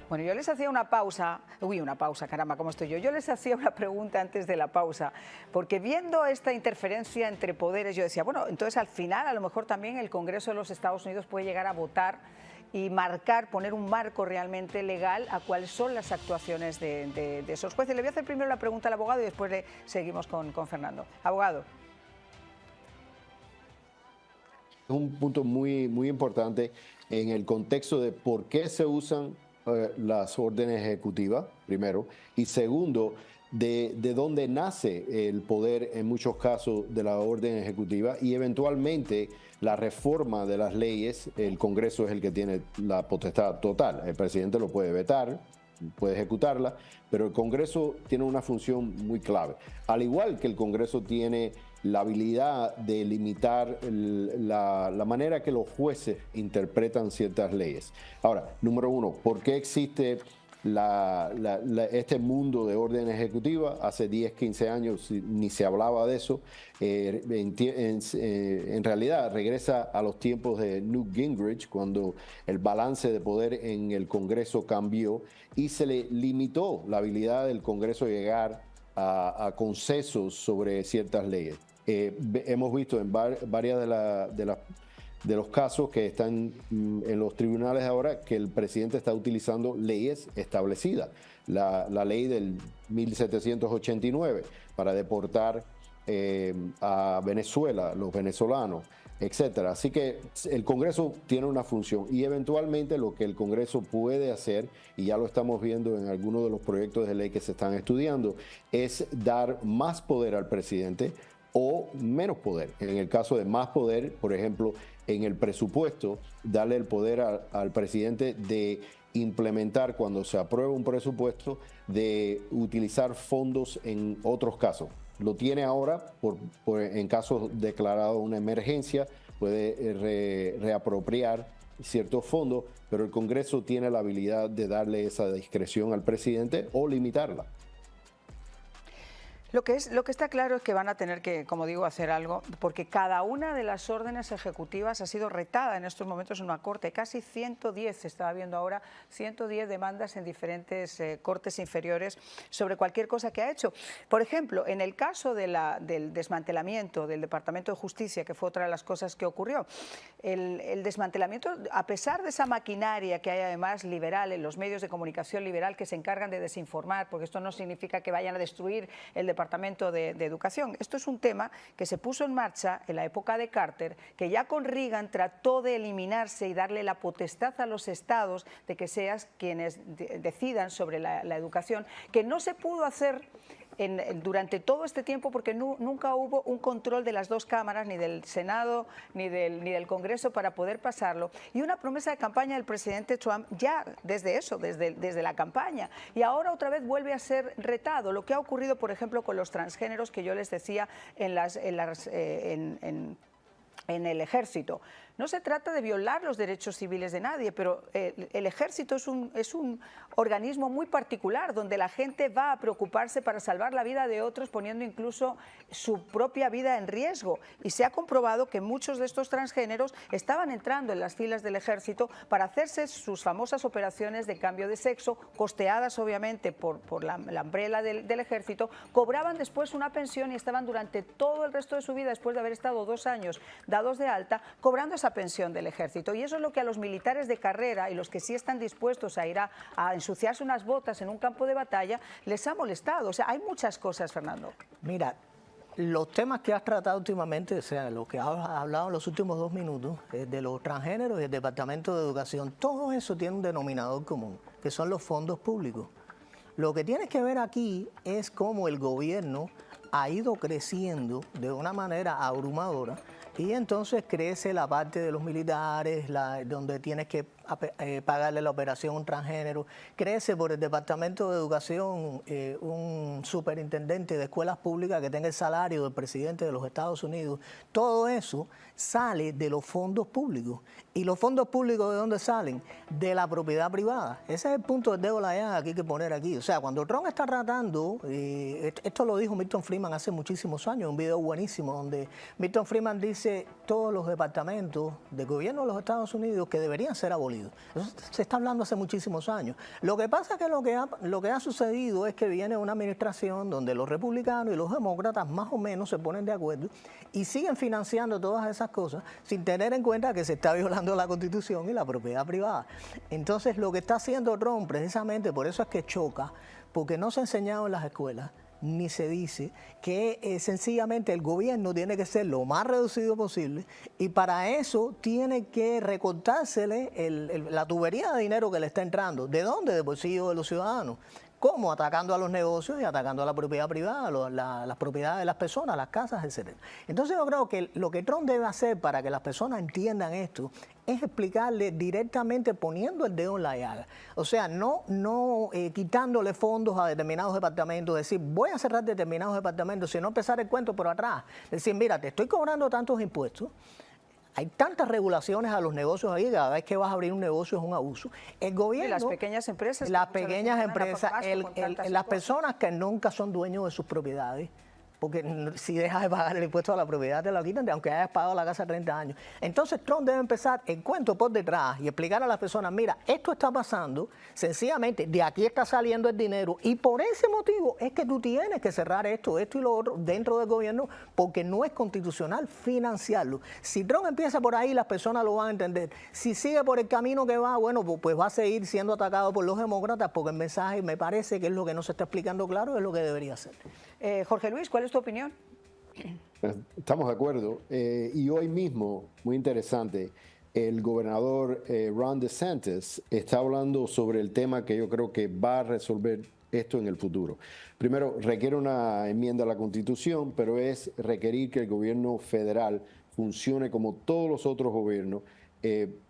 Bueno, yo les hacía una pausa, caramba, ¿cómo estoy yo? Yo les hacía una pregunta antes de la pausa, porque viendo esta interferencia entre poderes, yo decía, bueno, entonces al final a lo mejor también el Congreso de los Estados Unidos puede llegar a votar y marcar, poner un marco realmente legal a cuáles son las actuaciones de esos jueces. Le voy a hacer primero la pregunta al abogado y después seguimos con Fernando. Abogado. Es un punto muy importante en el contexto de por qué se usan las órdenes ejecutivas, primero, y segundo, de dónde nace el poder en muchos casos de la orden ejecutiva y eventualmente la reforma de las leyes. El Congreso es el que tiene la potestad total. El presidente lo puede vetar, puede ejecutarla, pero el Congreso tiene una función muy clave. Al igual que el Congreso tiene la habilidad de limitar la manera que los jueces interpretan ciertas leyes. Ahora, número uno, ¿por qué existe este mundo de orden ejecutiva? Hace 10, 15 años ni se hablaba de eso. En realidad regresa a los tiempos de Newt Gingrich, cuando el balance de poder en el Congreso cambió y se le limitó la habilidad del Congreso de llegar a consensos sobre ciertas leyes. Hemos visto en varias de los casos que están en los tribunales ahora que el presidente está utilizando leyes establecidas. La ley del 1789 para deportar a Venezuela, los venezolanos, etcétera. Así que el Congreso tiene una función y eventualmente lo que el Congreso puede hacer, y ya lo estamos viendo en algunos de los proyectos de ley que se están estudiando, es dar más poder al presidente o menos poder. En el caso de más poder, por ejemplo, en el presupuesto, darle el poder al presidente de implementar, cuando se aprueba un presupuesto, de utilizar fondos en otros casos. Lo tiene ahora en casos declarados una emergencia, puede reapropiar ciertos fondos, pero el Congreso tiene la habilidad de darle esa discreción al presidente o limitarla. Lo que está claro es que van a tener que, como digo, hacer algo, porque cada una de las órdenes ejecutivas ha sido retada en estos momentos en una corte. Casi 110, se estaba viendo ahora, 110 demandas en diferentes cortes inferiores sobre cualquier cosa que ha hecho. Por ejemplo, en el caso del desmantelamiento del Departamento de Justicia, que fue otra de las cosas que ocurrió, el desmantelamiento, a pesar de esa maquinaria que hay además liberal en los medios de comunicación liberal que se encargan de desinformar, porque esto no significa que vayan a destruir el Departamento de Educación. Esto es un tema que se puso en marcha en la época de Carter, que ya con Reagan trató de eliminarse y darle la potestad a los estados de que sean quienes decidan sobre la educación, que no se pudo hacer durante todo este tiempo porque nunca hubo un control de las dos cámaras, ni del Senado ni del Congreso, para poder pasarlo. Y una promesa de campaña del presidente Trump ya desde la campaña. Y ahora otra vez vuelve a ser retado. Lo que ha ocurrido, por ejemplo, con los transgéneros que yo les decía en el ejército. No se trata de violar los derechos civiles de nadie, pero el ejército es un organismo muy particular donde la gente va a preocuparse para salvar la vida de otros, poniendo incluso su propia vida en riesgo. Y se ha comprobado que muchos de estos transgéneros estaban entrando en las filas del ejército para hacerse sus famosas operaciones de cambio de sexo, costeadas obviamente por la umbrella del ejército, cobraban después una pensión y estaban durante todo el resto de su vida, después de haber estado 2 años dados de alta, cobrando esa pensión del ejército. Y eso es lo que a los militares de carrera y los que sí están dispuestos a ir a ensuciarse unas botas en un campo de batalla les ha molestado. O sea, hay muchas cosas, Fernando. Mira, los temas que has tratado últimamente, o sea, lo que has hablado en los últimos 2 minutos, de los transgéneros y el Departamento de Educación, todo eso tiene un denominador común, que son los fondos públicos. Lo que tienes que ver aquí es cómo el gobierno ha ido creciendo de una manera abrumadora. Y entonces crece la parte de los militares, donde tienes que pagarle la operación a un transgénero. Crece por el Departamento de Educación un superintendente de escuelas públicas que tenga el salario del presidente de los Estados Unidos. Todo eso sale de los fondos públicos. ¿Y los fondos públicos de dónde salen? De la propiedad privada. Ese es el punto del dedo de la llaga que hay que poner aquí. O sea, cuando Trump está tratando, esto lo dijo Milton Friedman hace muchísimos años, un video buenísimo donde Milton Friedman dice, todos los departamentos de gobierno de los Estados Unidos que deberían ser abolidos. Eso se está hablando hace muchísimos años. Lo que pasa es que lo que ha sucedido es que viene una administración donde los republicanos y los demócratas más o menos se ponen de acuerdo y siguen financiando todas esas cosas sin tener en cuenta que se está violando la Constitución y la propiedad privada. Entonces, lo que está haciendo Trump, precisamente por eso es que choca, porque no se ha enseñado en las escuelas, ni se dice que sencillamente el gobierno tiene que ser lo más reducido posible y para eso tiene que recortársele la tubería de dinero que le está entrando. ¿De dónde? Del bolsillo de los ciudadanos. ¿Cómo? Atacando a los negocios y atacando a la propiedad privada, las propiedades de las personas, las casas, etc. Entonces yo creo que lo que Trump debe hacer para que las personas entiendan esto es explicarle directamente poniendo el dedo en la llaga. O sea, no quitándole fondos a determinados departamentos, decir voy a cerrar determinados departamentos, sino empezar el cuento por atrás. Decir, mira, te estoy cobrando tantos impuestos, hay tantas regulaciones a los negocios ahí, cada vez que vas a abrir un negocio es un abuso. El gobierno... Y las pequeñas empresas. Las pequeñas empresas, las personas que nunca son dueños de sus propiedades, porque si dejas de pagar el impuesto a la propiedad te lo quitan, aunque hayas pagado la casa 30 años. Entonces Trump debe empezar el cuento por detrás y explicar a las personas, mira, esto está pasando, sencillamente de aquí está saliendo el dinero y por ese motivo es que tú tienes que cerrar esto y lo otro dentro del gobierno porque no es constitucional financiarlo. Si Trump empieza por ahí, las personas lo van a entender. Si sigue por el camino que va, bueno, pues va a seguir siendo atacado por los demócratas porque el mensaje me parece que es lo que no se está explicando claro, es lo que debería hacer. Jorge Luis, ¿cuál es tu opinión? Estamos de acuerdo. Y hoy mismo, muy interesante, el gobernador Ron DeSantis está hablando sobre el tema que yo creo que va a resolver esto en el futuro. Primero, requiere una enmienda a la Constitución, pero es requerir que el gobierno federal funcione como todos los otros gobiernos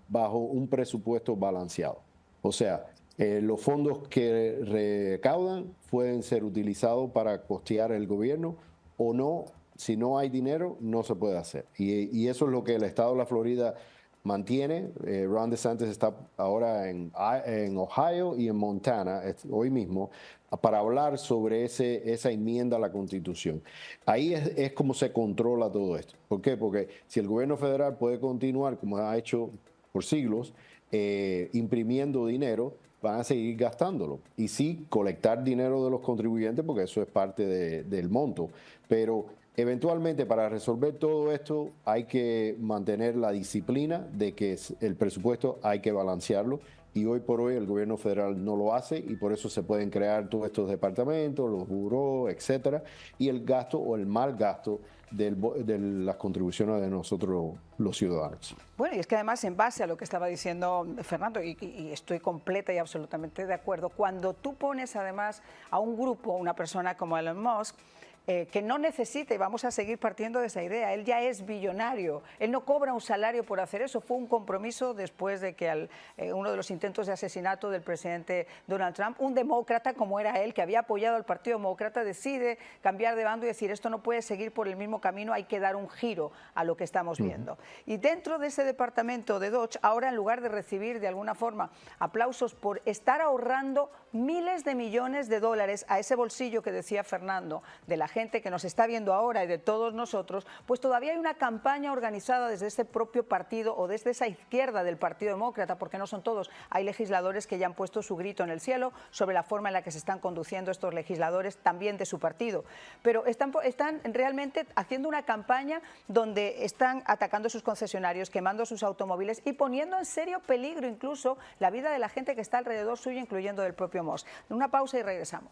bajo un presupuesto balanceado. O sea, los fondos que recaudan pueden ser utilizados para costear el gobierno o no. Si no hay dinero, no se puede hacer. Y eso es lo que el estado de la Florida mantiene. Ron DeSantis está ahora en Ohio y en Montana, hoy mismo, para hablar sobre esa enmienda a la Constitución. Ahí es como se controla todo esto. ¿Por qué? Porque si el gobierno federal puede continuar, como ha hecho por siglos, imprimiendo dinero, van a seguir gastándolo. Y sí, colectar dinero de los contribuyentes, porque eso es parte del monto. Pero eventualmente, para resolver todo esto, hay que mantener la disciplina de que el presupuesto hay que balancearlo. Y hoy por hoy el gobierno federal no lo hace y por eso se pueden crear todos estos departamentos, los burós, etcétera, y el gasto o el mal gasto de las contribuciones de nosotros los ciudadanos. Bueno, y es que además en base a lo que estaba diciendo Fernando, y estoy completa y absolutamente de acuerdo, cuando tú pones además a un grupo, una persona como Elon Musk, que no necesita, y vamos a seguir partiendo de esa idea, él ya es billonario, él no cobra un salario por hacer eso, fue un compromiso después de que uno de los intentos de asesinato del presidente Donald Trump, un demócrata como era él, que había apoyado al Partido Demócrata, decide cambiar de bando y decir esto no puede seguir por el mismo camino, hay que dar un giro a lo que estamos viendo. Y dentro de ese departamento de Dodge, ahora en lugar de recibir de alguna forma aplausos por estar ahorrando miles de millones de dólares a ese bolsillo que decía Fernando, de la gente que nos está viendo ahora y de todos nosotros, pues todavía hay una campaña organizada desde ese propio partido o desde esa izquierda del Partido Demócrata, porque no son todos, hay legisladores que ya han puesto su grito en el cielo sobre la forma en la que se están conduciendo estos legisladores también de su partido, pero están realmente haciendo una campaña donde están atacando sus concesionarios, quemando sus automóviles y poniendo en serio peligro incluso la vida de la gente que está alrededor suyo, incluyendo del propio Musk. Una pausa y regresamos.